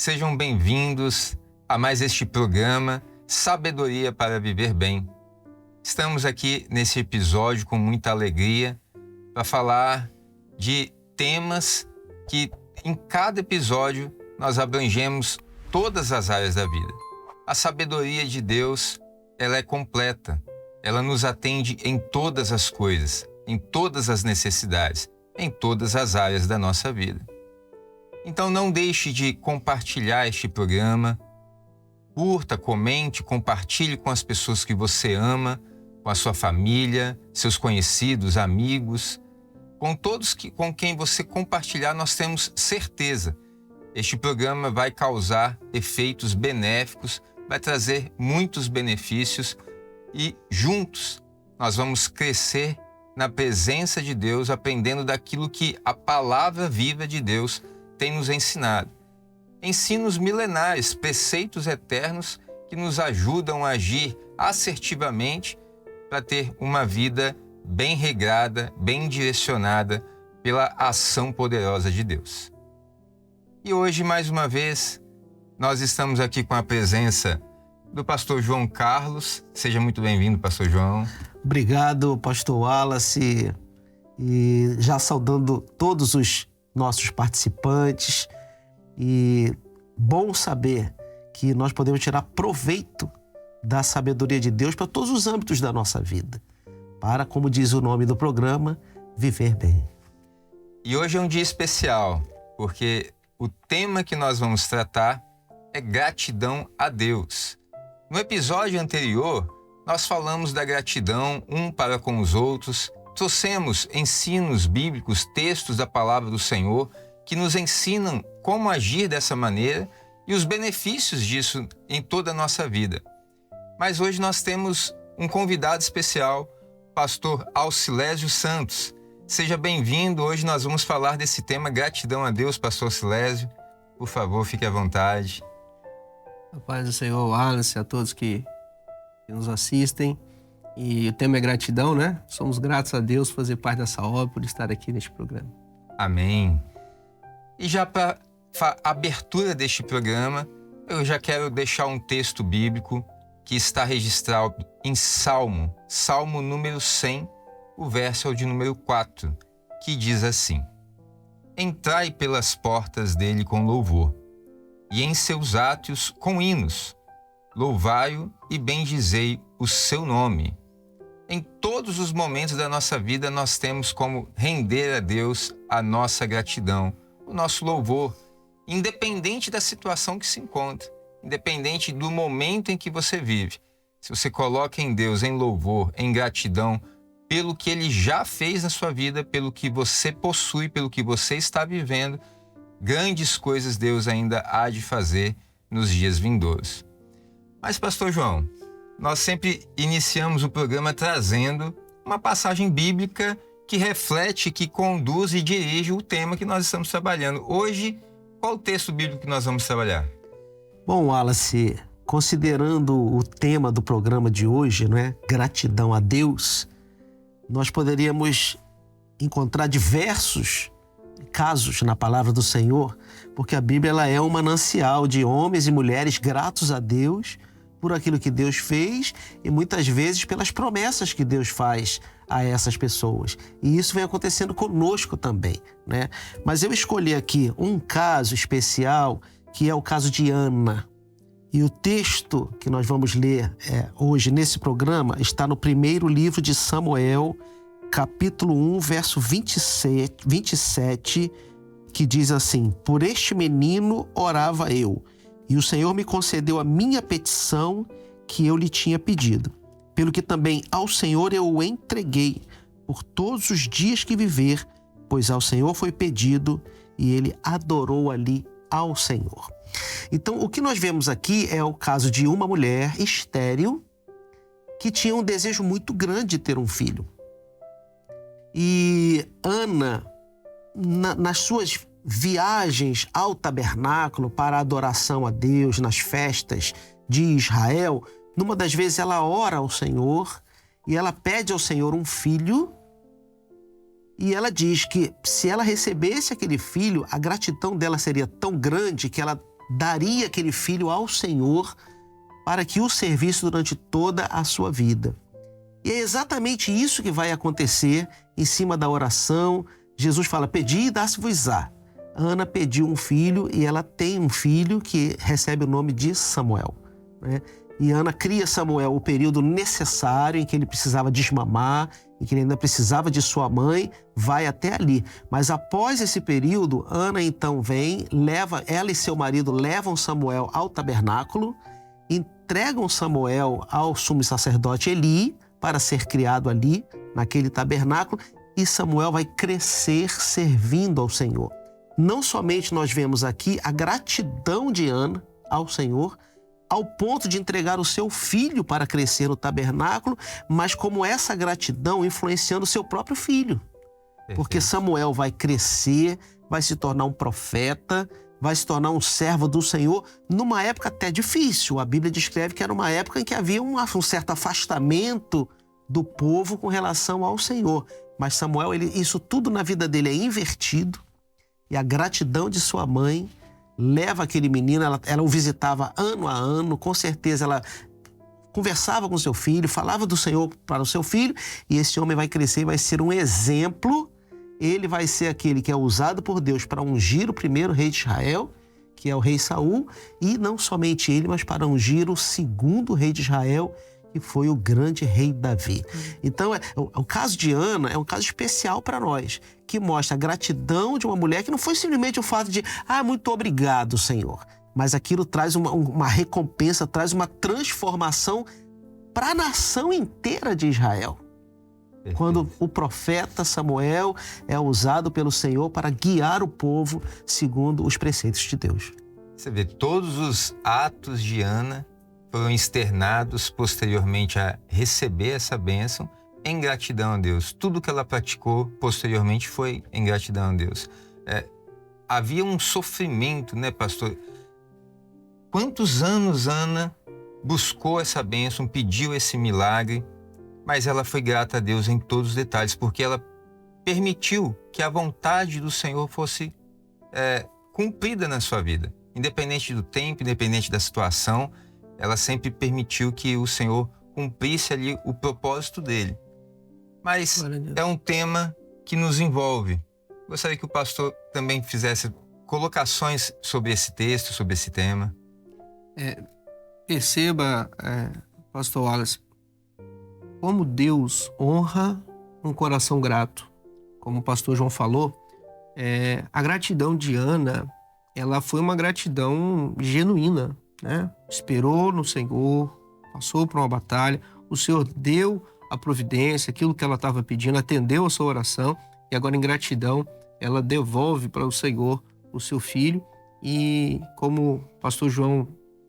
sejam bem-vindos a mais este programa Sabedoria para Viver Bem. Estamos aqui nesse episódio com muita alegria para falar de temas que em cada episódio nós abrangemos todas as áreas da vida. A sabedoria de Deus, ela é completa, ela nos atende em todas as coisas, em todas as necessidades, em todas as áreas da nossa vida. Então não deixe de compartilhar este programa, curta, comente, compartilhe com as pessoas que você ama, com a sua família, seus conhecidos, amigos, com todos com quem você compartilhar, nós temos certeza. Este programa vai causar efeitos benéficos, vai trazer muitos benefícios e juntos nós vamos crescer na presença de Deus, aprendendo daquilo que a palavra viva de Deus tem nos ensinado. Ensinos milenares, preceitos eternos que nos ajudam a agir assertivamente para ter uma vida bem regrada, bem direcionada pela ação poderosa de Deus. E hoje, mais uma vez, nós estamos aqui com a presença do pastor João Carlos. Seja muito bem-vindo, pastor João. Obrigado, pastor Wallace. E já saudando todos os nossos participantes. E bom saber que nós podemos tirar proveito da sabedoria de Deus para todos os âmbitos da nossa vida. Para, como diz o nome do programa, viver bem. E hoje é um dia especial, porque o tema que nós vamos tratar é gratidão a Deus. No episódio anterior, nós falamos da gratidão um para com os outros, trouxemos ensinos bíblicos, textos da palavra do Senhor, que nos ensinam como agir dessa maneira e os benefícios disso em toda a nossa vida. Mas hoje nós temos um convidado especial, pastor Alcilésio Santos. Seja bem-vindo. Hoje nós vamos falar desse tema, gratidão a Deus, pastor Alcilésio. Por favor, fique à vontade. A paz do Senhor, Wallace, a todos que nos assistem. E o tema é gratidão, né? Somos gratos a Deus por fazer parte dessa obra, por estar aqui neste programa. Amém. E já para a abertura deste programa, eu já quero deixar um texto bíblico que está registrado em Salmo número 100, o verso é o de número 4, que diz assim: Entrai pelas portas dele com louvor, e em seus átrios com hinos. Louvai-o e bendizei o seu nome. Em todos os momentos da nossa vida, nós temos como render a Deus a nossa gratidão, o nosso louvor, independente da situação que se encontra, independente do momento em que você vive. Se você coloca em Deus, em louvor, em gratidão, pelo que Ele já fez na sua vida, pelo que você possui, pelo que você está vivendo, grandes coisas Deus ainda há de fazer nos dias vindouros. Mas, pastor João, nós sempre iniciamos o programa trazendo uma passagem bíblica que reflete, que conduz e dirige o tema que nós estamos trabalhando. Hoje, qual o texto bíblico que nós vamos trabalhar? Bom, Wallace, considerando o tema do programa de hoje, não é? Gratidão a Deus, nós poderíamos encontrar diversos casos na palavra do Senhor, porque a Bíblia ela é um manancial de homens e mulheres gratos a Deus por aquilo que Deus fez e muitas vezes pelas promessas que Deus faz a essas pessoas. E isso vem acontecendo conosco também, né? Mas eu escolhi aqui um caso especial, que é o caso de Ana. E o texto que nós vamos ler hoje nesse programa está no primeiro livro de Samuel, capítulo 1, verso 27, que diz assim: Por este menino orava eu, e o Senhor me concedeu a minha petição que eu lhe tinha pedido. Pelo que também ao Senhor eu o entreguei por todos os dias que viver, pois ao Senhor foi pedido e ele adorou ali ao Senhor. Então, o que nós vemos aqui é o caso de uma mulher estéril que tinha um desejo muito grande de ter um filho. E Ana, nas suas viagens ao tabernáculo para a adoração a Deus, nas festas de Israel, numa das vezes ela ora ao Senhor e ela pede ao Senhor um filho. E ela diz que se ela recebesse aquele filho, a gratidão dela seria tão grande que ela daria aquele filho ao Senhor para que o servisse durante toda a sua vida. E é exatamente isso que vai acontecer em cima da oração. Jesus fala, pedi e dá-se-vos-á. Ana pediu um filho e ela tem um filho que recebe o nome de Samuel, né? E Ana cria Samuel o período necessário em que ele precisava desmamar, em que ele ainda precisava de sua mãe, vai até ali. Mas após esse período, Ana então vem, ela e seu marido levam Samuel ao tabernáculo, entregam Samuel ao sumo sacerdote Eli para ser criado ali, naquele tabernáculo, e Samuel vai crescer servindo ao Senhor. Não somente nós vemos aqui a gratidão de Ana ao Senhor, ao ponto de entregar o seu filho para crescer no tabernáculo, mas como essa gratidão influenciando o seu próprio filho. Porque Samuel vai crescer, vai se tornar um profeta, vai se tornar um servo do Senhor, numa época até difícil. A Bíblia descreve que era uma época em que havia um certo afastamento do povo com relação ao Senhor. Mas Samuel, isso tudo na vida dele é invertido, e a gratidão de sua mãe leva aquele menino, ela o visitava ano a ano, com certeza ela conversava com seu filho, falava do Senhor para o seu filho, e esse homem vai crescer e vai ser um exemplo. Ele vai ser aquele que é usado por Deus para ungir o primeiro rei de Israel, que é o rei Saul, e não somente ele, mas para ungir o segundo rei de Israel, que foi o grande rei Davi. Então, o caso de Ana é um caso especial para nós, que mostra a gratidão de uma mulher que não foi simplesmente o fato de, muito obrigado, Senhor, mas aquilo traz uma recompensa, traz uma transformação para a nação inteira de Israel. Quando o profeta Samuel é usado pelo Senhor para guiar o povo segundo os preceitos de Deus. Você vê, todos os atos de Ana foram externados posteriormente a receber essa bênção em gratidão a Deus. Tudo que ela praticou posteriormente foi em gratidão a Deus. Havia um sofrimento, né, pastor? Quantos anos Ana buscou essa bênção, pediu esse milagre, mas ela foi grata a Deus em todos os detalhes, porque ela permitiu que a vontade do Senhor fosse cumprida na sua vida. Independente do tempo, independente da situação, ela sempre permitiu que o Senhor cumprisse ali o propósito dele. Mas é um tema que nos envolve. Gostaria que o pastor também fizesse colocações sobre esse texto, sobre esse tema. Perceba, pastor Wallace, como Deus honra um coração grato. Como o pastor João falou, a gratidão de Ana, ela foi uma gratidão genuína, né? Esperou no Senhor, passou por uma batalha, o Senhor deu a providência, aquilo que ela estava pedindo, atendeu a sua oração, e agora em gratidão ela devolve para o Senhor o seu filho. E como o pastor João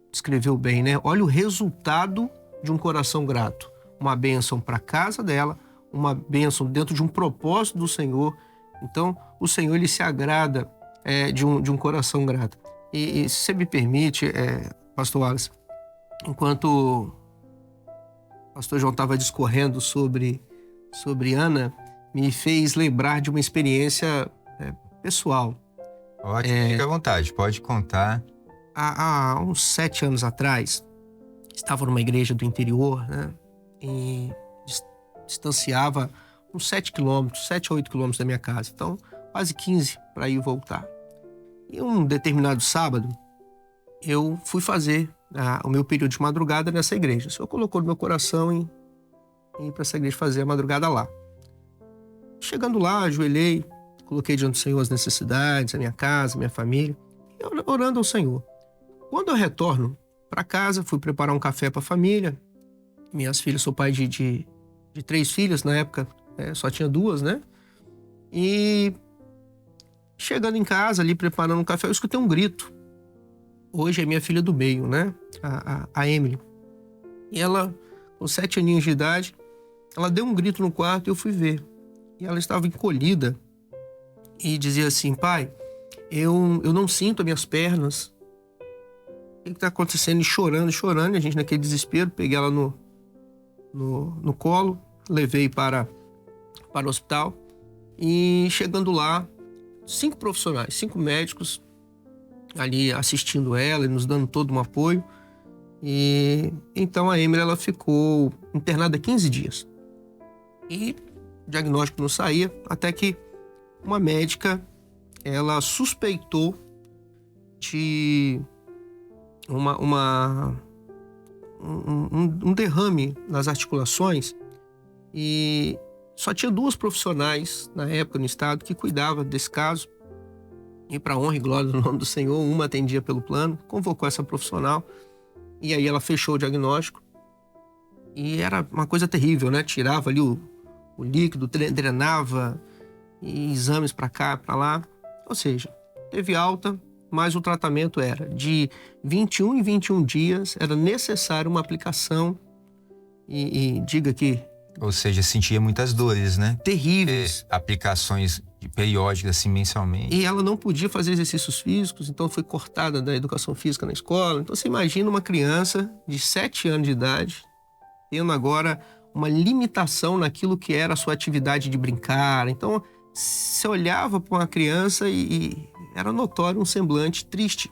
descreveu bem, né? Olha o resultado de um coração grato. Uma bênção para a casa dela, uma bênção dentro de um propósito do Senhor. Então, o Senhor, ele se agrada de um coração grato. E se você me permite, pastor Wallace, enquanto o pastor João estava discorrendo sobre Ana, me fez lembrar de uma experiência pessoal. Ótimo, fica à vontade, pode contar. Há uns 7 anos atrás, estava numa igreja do interior, né? E distanciava uns 7 a 8 quilômetros da minha casa. Então, quase 15 para ir e voltar. E um determinado sábado, eu fui fazer o meu período de madrugada nessa igreja. O Senhor colocou no meu coração em ir para essa igreja fazer a madrugada lá. Chegando lá, ajoelhei, coloquei diante do Senhor as necessidades, a minha casa, a minha família, e orando ao Senhor. Quando eu retorno para casa, fui preparar um café para a família. Minhas filhas, sou pai de 3 filhas, na época só tinha 2, né? E chegando em casa, ali preparando um café, eu escutei um grito. Hoje é minha filha do meio, né? A Emily. E ela, com 7 aninhos de idade, ela deu um grito no quarto e eu fui ver. E ela estava encolhida e dizia assim: pai, eu não sinto as minhas pernas. O que está acontecendo? E chorando, e a gente naquele desespero, peguei ela no colo, levei para o hospital. E chegando lá, 5 profissionais, 5 médicos ali assistindo ela e nos dando todo um apoio. E então a Emily, ela ficou internada 15 dias. E o diagnóstico não saía, até que uma médica, ela suspeitou de um derrame nas articulações, e só tinha 2 profissionais na época no estado que cuidavam desse caso. E para honra e glória do nome do Senhor, uma atendia pelo plano, convocou essa profissional, e aí ela fechou o diagnóstico. E era uma coisa terrível, né? Tirava ali o líquido, drenava, e exames para cá, para lá. Ou seja, teve alta, mas o tratamento era de 21 em 21 dias, era necessário uma aplicação, e diga que... Ou seja, sentia muitas dores, né? Terríveis. Aplicações periódicas, assim, mensalmente. E ela não podia fazer exercícios físicos, então foi cortada da educação física na escola. Então você imagina uma criança de 7 anos de idade tendo agora uma limitação naquilo que era a sua atividade de brincar. Então você olhava para uma criança e era notório um semblante triste,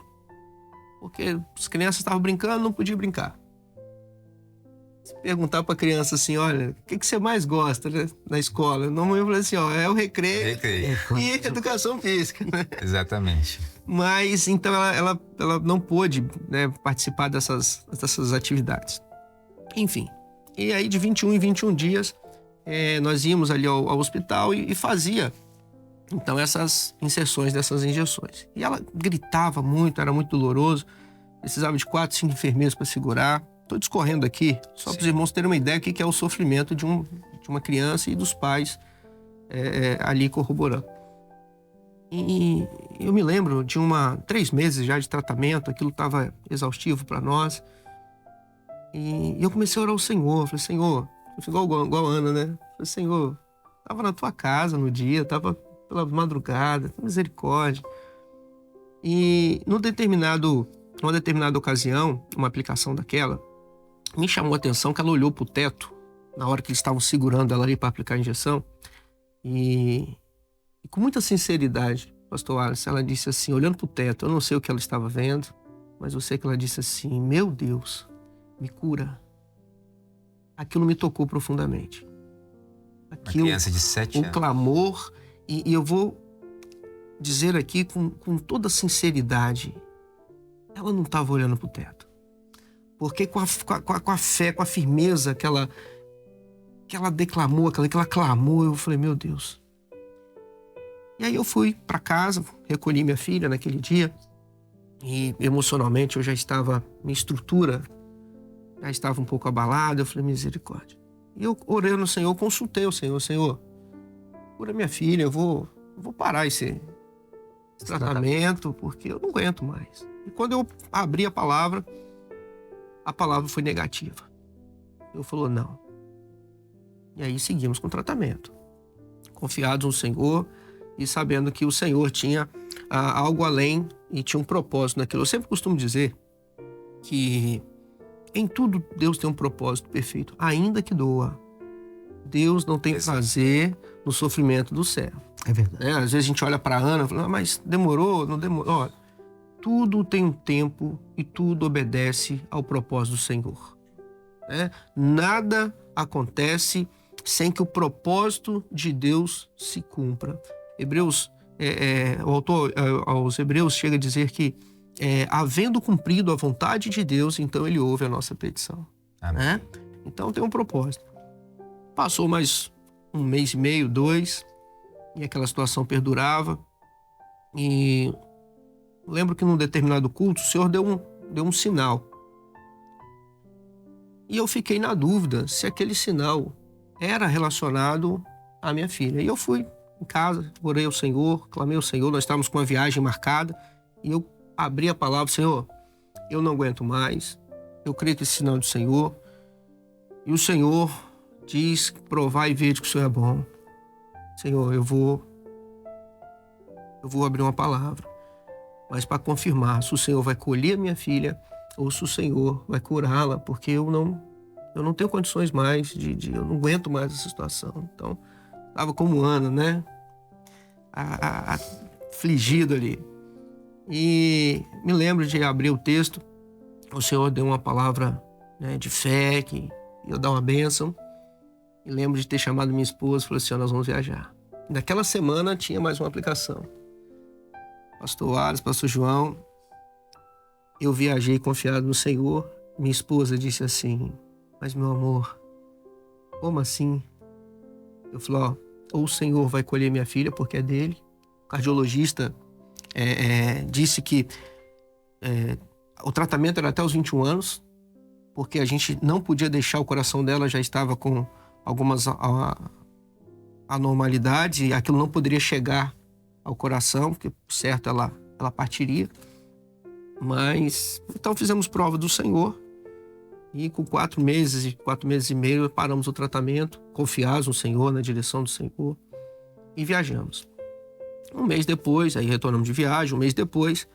porque as crianças estavam brincando, não podiam brincar. Se perguntar para a criança assim, olha, o que você mais gosta, né, na escola? Normalmente eu falei assim, ó, é o recreio e educação física, né? Exatamente. Mas então ela não pôde, né, participar dessas atividades. Enfim, e aí de 21 em 21 dias nós íamos ali ao hospital e fazia então essas inserções dessas injeções. E ela gritava muito, era muito doloroso, precisava de 4, 5 enfermeiros para segurar. Estou discorrendo aqui, só para os irmãos terem uma ideia do que é o sofrimento de uma criança e dos pais ali corroborando. E eu me lembro de 3 meses já de tratamento, aquilo estava exaustivo para nós. E eu comecei a orar ao Senhor. Falei, Senhor, igual a Ana, né? Falei, Senhor, estava na tua casa no dia, estava pela madrugada, misericórdia. E numa determinada ocasião, uma aplicação daquela, me chamou a atenção que ela olhou para o teto, na hora que eles estavam segurando ela ali para aplicar a injeção, e com muita sinceridade, pastor Alice, ela disse assim, olhando para o teto, eu não sei o que ela estava vendo, mas eu sei que ela disse assim, meu Deus, me cura. Aquilo me tocou profundamente. Uma criança de 7 anos. O clamor, e eu vou dizer aqui com toda sinceridade, ela não estava olhando para o teto. Porque com a fé, com a firmeza que ela declamou, que ela clamou, eu falei, meu Deus. E aí eu fui para casa, recolhi minha filha naquele dia, e emocionalmente eu já estava, minha estrutura já estava um pouco abalada, eu falei, misericórdia. E eu orei no Senhor, consultei o Senhor, Senhor, cura minha filha, eu vou parar esse tratamento, porque eu não aguento mais. E quando eu abri a palavra foi negativa. Eu falou, não. E aí seguimos com o tratamento, confiados no Senhor e sabendo que o Senhor tinha algo além e tinha um propósito naquilo. Eu sempre costumo dizer que em tudo Deus tem um propósito perfeito, ainda que doa. Deus não tem prazer no sofrimento do servo. É verdade. Às vezes a gente olha para Ana e fala, mas demorou, não demorou. Olha, tudo tem um tempo e tudo obedece ao propósito do Senhor. Nada acontece sem que o propósito de Deus se cumpra. O autor aos Hebreus chega a dizer que havendo cumprido a vontade de Deus, então ele ouve a nossa petição. Né? Então tem um propósito. Passou mais 1 mês e meio, 2, e aquela situação perdurava. E lembro que num determinado culto, o Senhor deu um sinal. E eu fiquei na dúvida se aquele sinal era relacionado à minha filha. E eu fui em casa, orei ao Senhor, clamei ao Senhor, nós estávamos com uma viagem marcada, e eu abri a palavra, Senhor, eu não aguento mais, eu creio que esse sinal é do Senhor. E o Senhor diz, provai e vede que o Senhor é bom. Senhor, eu vou abrir uma palavra, mas para confirmar se o Senhor vai colher a minha filha ou se o Senhor vai curá-la, porque eu não tenho condições mais eu não aguento mais essa situação. Então, estava como Ana, né? Afligido ali. E me lembro de abrir o texto, o Senhor deu uma palavra, né, de fé, que ia dar uma bênção. E lembro de ter chamado minha esposa e falou assim: nós vamos viajar. Naquela semana tinha mais uma aplicação. Pastor Ares, Pastor João, eu viajei confiado no Senhor. Minha esposa disse assim: mas meu amor, como assim? Eu falei: ó, ou o Senhor vai colher minha filha porque é dele. O cardiologista disse que o tratamento era até os 21 anos, porque a gente não podia deixar, o coração dela já estava com algumas anormalidades e aquilo não poderia chegar ao coração, porque certo ela partiria. Mas então fizemos prova do Senhor e com 4 meses e meio paramos o tratamento, confiados no Senhor, na direção do Senhor, e viajamos. Um mês depois, aí retornamos de viagem. Um mês depois,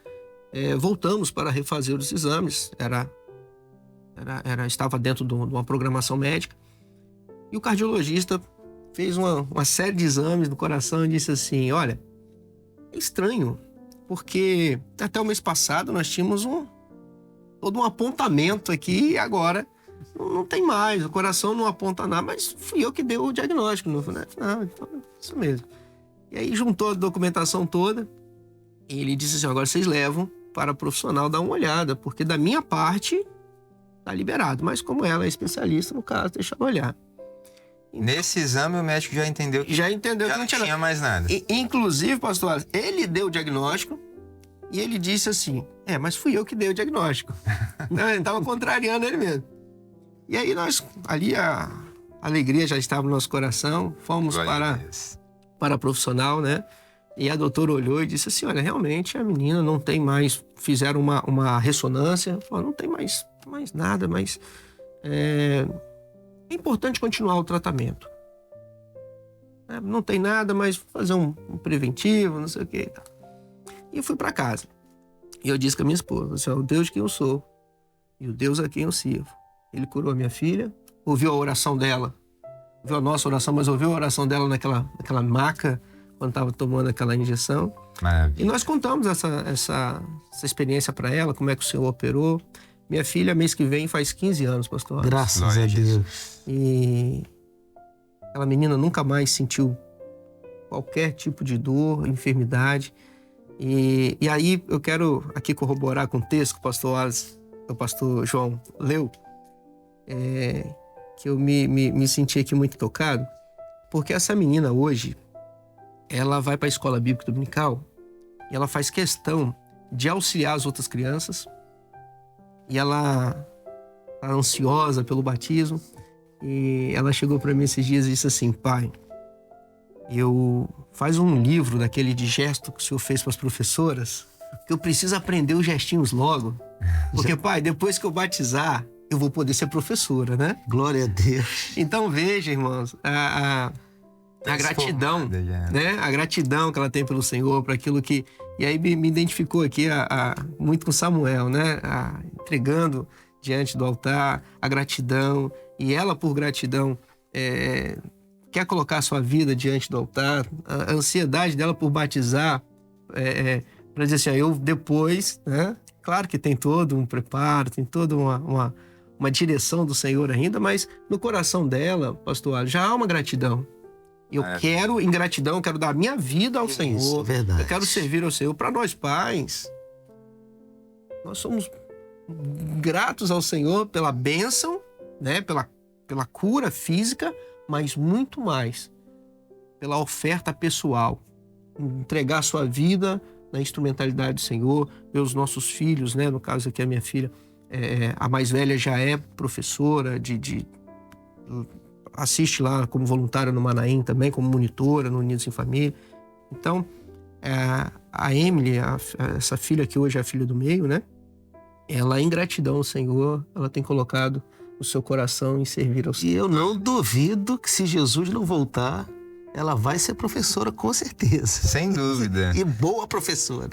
voltamos para refazer os exames. Estava dentro de uma programação médica. E o cardiologista fez uma série de exames do coração e disse assim: olha, é estranho, porque até o mês passado nós tínhamos todo um apontamento aqui e agora não tem mais, o coração não aponta nada, mas fui eu que dei o diagnóstico. Não, então, isso mesmo. E aí juntou a documentação toda e ele disse assim: agora vocês levam para o profissional dar uma olhada, porque da minha parte tá liberado, mas como ela é especialista no caso, deixa ela olhar. Então, nesse exame o médico já entendeu que não tinha mais nada. Inclusive, pastor, ele deu o diagnóstico e ele disse assim: mas fui eu que dei o diagnóstico. Não, ele estava contrariando ele mesmo. E aí nós, ali a alegria já estava no nosso coração, fomos para a profissional, né? E a doutora olhou e disse assim: olha, realmente a menina não tem mais, fizeram uma ressonância, falou, não tem mais nada, mas é importante continuar o tratamento. Não tem nada, mas fazer um preventivo, não sei o que e tal. E eu fui para casa. E eu disse com a minha esposa: assim, o Deus de quem eu sou e o Deus a quem eu sirvo. Ele curou a minha filha, ouviu a oração dela, ouviu a nossa oração, mas ouviu a oração dela naquela maca, quando estava tomando aquela injeção. Maravilha. E nós contamos essa experiência para ela, como é que o Senhor operou. Minha filha, mês que vem, faz 15 anos, pastor. Graças a Deus. E aquela menina nunca mais sentiu qualquer tipo de dor, enfermidade. E aí eu quero aqui corroborar com o texto que o pastor João leu, que eu me senti aqui muito tocado, porque essa menina hoje, ela vai para a escola bíblica dominical e ela faz questão de auxiliar as outras crianças. E ela está ansiosa pelo batismo. E ela chegou para mim esses dias e disse assim: pai, faz um livro daquele de gesto que o senhor fez para as professoras, que eu preciso aprender os gestinhos logo. Porque, pai, depois que eu batizar, eu vou poder ser professora, né? Glória a Deus. Então veja, irmãos, a gratidão, né? A gratidão que ela tem pelo Senhor, para aquilo que... E aí me identificou aqui muito com Samuel, né? Entregando diante do altar a gratidão. E ela, por gratidão, quer colocar a sua vida diante do altar. A ansiedade dela por batizar, para dizer assim: eu depois, né? Claro que tem todo um preparo, tem toda uma direção do Senhor ainda, mas no coração dela, pastor, já há uma gratidão. Eu quero, em gratidão, eu quero dar a minha vida ao Senhor. Verdade. Eu quero servir ao Senhor. Para nós pais, nós somos gratos ao Senhor pela bênção, né? Pela cura física, mas muito mais pela oferta pessoal. Entregar a sua vida na instrumentalidade do Senhor, ver os nossos filhos, né? No caso aqui a minha filha, a mais velha já é professora assiste lá como voluntária no Manaim também, como monitora no Unidos em Família. Então, a Emily, essa filha que hoje é a filha do meio, né? Ela, em gratidão ao Senhor, ela tem colocado o seu coração em servir ao Senhor. E eu não duvido que, se Jesus não voltar, ela vai ser professora, com certeza. Sem dúvida. E boa professora.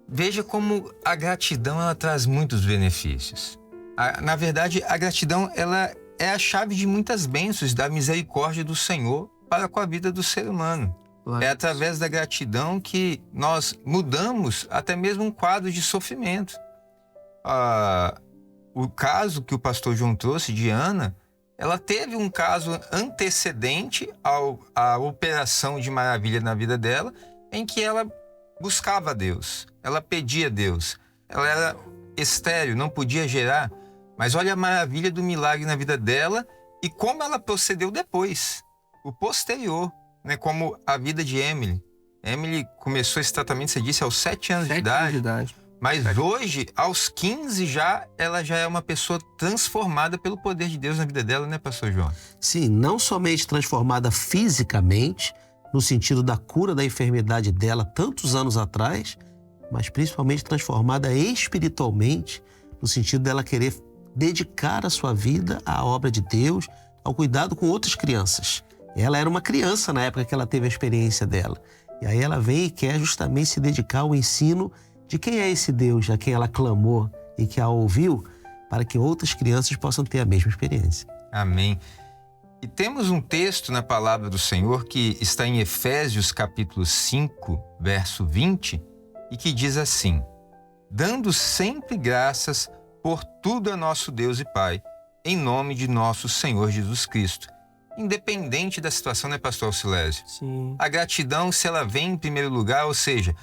Veja como a gratidão, ela traz muitos benefícios. Na verdade, a gratidão, ela é a chave de muitas bênçãos da misericórdia do Senhor para com a vida do ser humano. É através da gratidão que nós mudamos até mesmo um quadro de sofrimento. O caso que o pastor João trouxe de Ana, ela teve um caso antecedente à operação de maravilha na vida dela, em que ela buscava Deus, ela pedia a Deus, ela era estéril, não podia gerar, mas olha a maravilha do milagre na vida dela e como ela procedeu depois, o posterior, né? Como a vida de Emily. Emily começou esse tratamento, você disse, aos 7 anos de idade. Mas hoje, aos 15 ela já é uma pessoa transformada pelo poder de Deus na vida dela, né, pastor João? Sim, não somente transformada fisicamente, no sentido da cura da enfermidade dela tantos anos atrás, mas principalmente transformada espiritualmente, no sentido dela querer dedicar a sua vida à obra de Deus, ao cuidado com outras crianças. Ela era uma criança na época que ela teve a experiência dela. E aí ela vem e quer justamente se dedicar ao ensino de quem é esse Deus a quem ela clamou e que a ouviu, para que outras crianças possam ter a mesma experiência. Amém. E temos um texto na palavra do Senhor que está em Efésios capítulo 5, verso 20, e que diz assim: dando sempre graças por tudo a nosso Deus e Pai, em nome de nosso Senhor Jesus Cristo. Independente da situação, né, pastor Alcilésio? Sim. A gratidão, se ela vem em primeiro lugar, ou seja,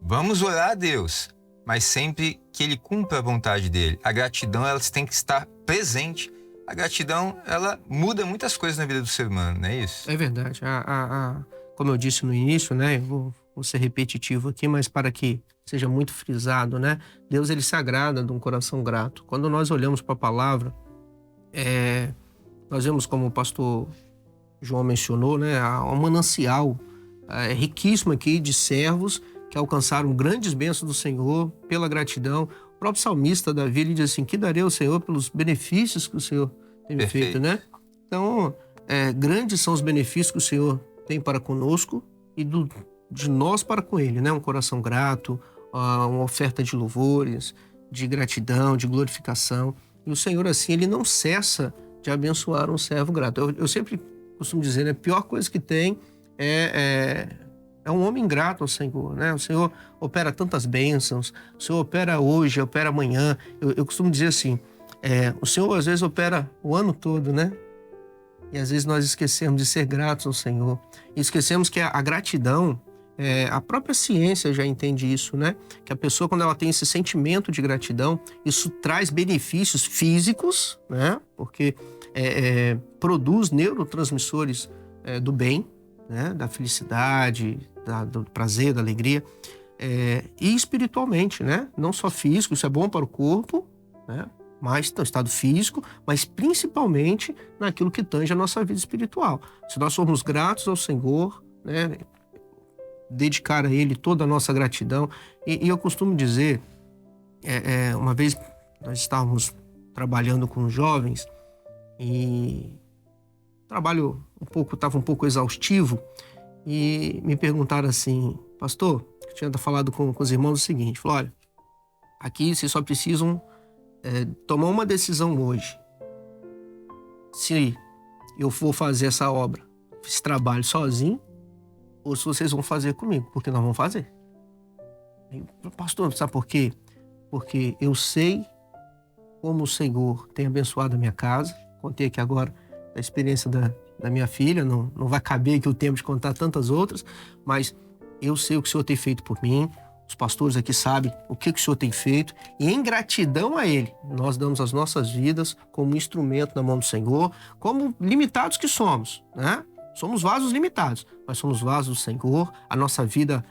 vamos orar a Deus, mas sempre que Ele cumpra a vontade dEle. A gratidão, ela tem que estar presente. A gratidão, ela muda muitas coisas na vida do ser humano, não é isso? É verdade. Como eu disse no início, né? Eu vou ser repetitivo aqui, mas para que seja muito frisado, né? Deus, ele se agrada de um coração grato. Quando nós olhamos para a palavra, nós vemos, como o pastor João mencionou, né? Um manancial riquíssimo aqui de servos que alcançaram grandes bênçãos do Senhor pela gratidão. O próprio salmista Davi, ele diz assim: que darei ao Senhor pelos benefícios que o Senhor tem me feito, né? Então, grandes são os benefícios que o Senhor tem para conosco e de nós para com Ele, né? Um coração grato, uma oferta de louvores, de gratidão, de glorificação. E o Senhor, assim, Ele não cessa de abençoar um servo grato. Eu sempre costumo dizer, né? A pior coisa que tem é um homem ingrato ao Senhor, né? O Senhor opera tantas bênçãos, o Senhor opera hoje, opera amanhã. Eu costumo dizer assim, o Senhor às vezes opera o ano todo, né? E às vezes nós esquecemos de ser gratos ao Senhor. E esquecemos que a gratidão, a própria ciência já entende isso, né? Que a pessoa, quando ela tem esse sentimento de gratidão, isso traz benefícios físicos, né? Porque produz neurotransmissores do bem, né? Da felicidade, do prazer, da alegria, e espiritualmente, né? Não só físico, isso é bom para o corpo, né? Mas no estado físico, mas principalmente naquilo que tange a nossa vida espiritual. Se nós formos gratos ao Senhor, né? Dedicar a Ele toda a nossa gratidão. E eu costumo dizer, uma vez nós estávamos trabalhando com jovens e o trabalho estava um pouco exaustivo e me perguntaram assim: pastor, eu tinha falado com os irmãos o seguinte, falou: olha, aqui vocês só precisam tomar uma decisão hoje. Se eu for fazer essa obra, esse trabalho sozinho, ou se vocês vão fazer comigo, porque nós vamos fazer. Pastor, sabe por quê? Porque eu sei como o Senhor tem abençoado a minha casa. Contei aqui agora a experiência da minha filha, não vai caber aqui o tempo de contar tantas outras, mas eu sei o que o Senhor tem feito por mim, os pastores aqui sabem o que o Senhor tem feito, e em gratidão a Ele, nós damos as nossas vidas como instrumento na mão do Senhor, como limitados que somos, né? Somos vasos limitados, mas somos vasos do Senhor. A nossa vida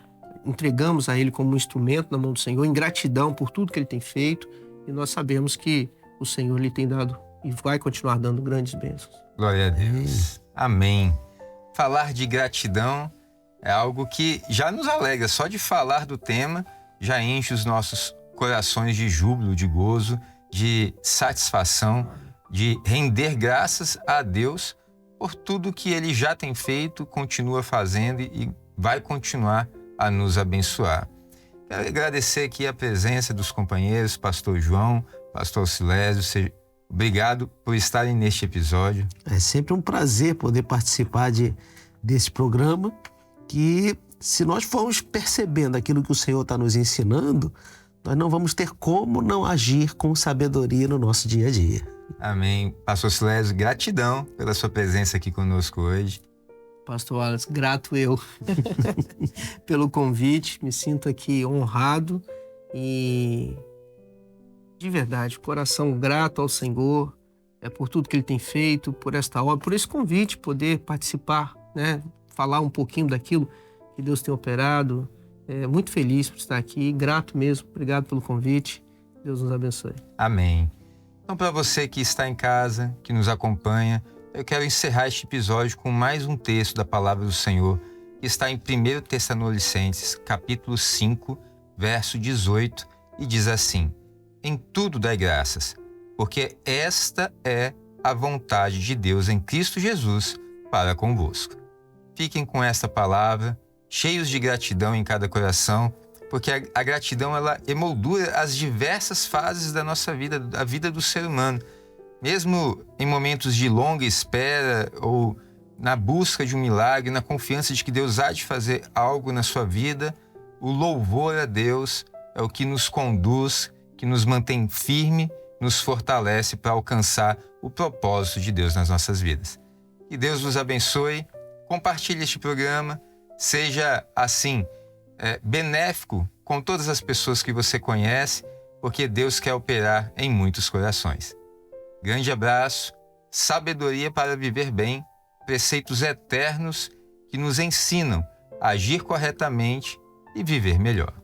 entregamos a Ele como um instrumento na mão do Senhor, em gratidão por tudo que Ele tem feito. E nós sabemos que o Senhor lhe tem dado e vai continuar dando grandes bênçãos. Glória a Deus. Amém. Falar de gratidão é algo que já nos alegra. Só de falar do tema já enche os nossos corações de júbilo, de gozo, de satisfação, de render graças a Deus por tudo que Ele já tem feito, continua fazendo e vai continuar a nos abençoar. Quero agradecer aqui a presença dos companheiros, pastor João, pastor Alcilésio. Obrigado por estarem neste episódio. É sempre um prazer poder participar desse programa que se nós formos percebendo aquilo que o Senhor está nos ensinando, nós não vamos ter como não agir com sabedoria no nosso dia a dia. Amém. Pastor Silésio, gratidão pela sua presença aqui conosco hoje. Pastor Wallace, grato eu pelo convite, me sinto aqui honrado e de verdade, coração grato ao Senhor por tudo que Ele tem feito, por esta obra, por esse convite, poder participar, né? Falar um pouquinho daquilo que Deus tem operado. Muito feliz por estar aqui, grato mesmo, obrigado pelo convite, Deus nos abençoe. Amém. Então, para você que está em casa, que nos acompanha, eu quero encerrar este episódio com mais um texto da Palavra do Senhor, que está em 1 Tessalonicenses, capítulo 5, verso 18, e diz assim: em tudo dai graças, porque esta é a vontade de Deus em Cristo Jesus para convosco. Fiquem com esta palavra, cheios de gratidão em cada coração, porque a gratidão ela emoldura as diversas fases da nossa vida, da vida do ser humano. Mesmo em momentos de longa espera ou na busca de um milagre, na confiança de que Deus há de fazer algo na sua vida, o louvor a Deus é o que nos conduz, que nos mantém firme, nos fortalece para alcançar o propósito de Deus nas nossas vidas. Que Deus nos abençoe, compartilhe este programa, seja assim, benéfico com todas as pessoas que você conhece, porque Deus quer operar em muitos corações. Grande abraço, sabedoria para viver bem, preceitos eternos que nos ensinam a agir corretamente e viver melhor.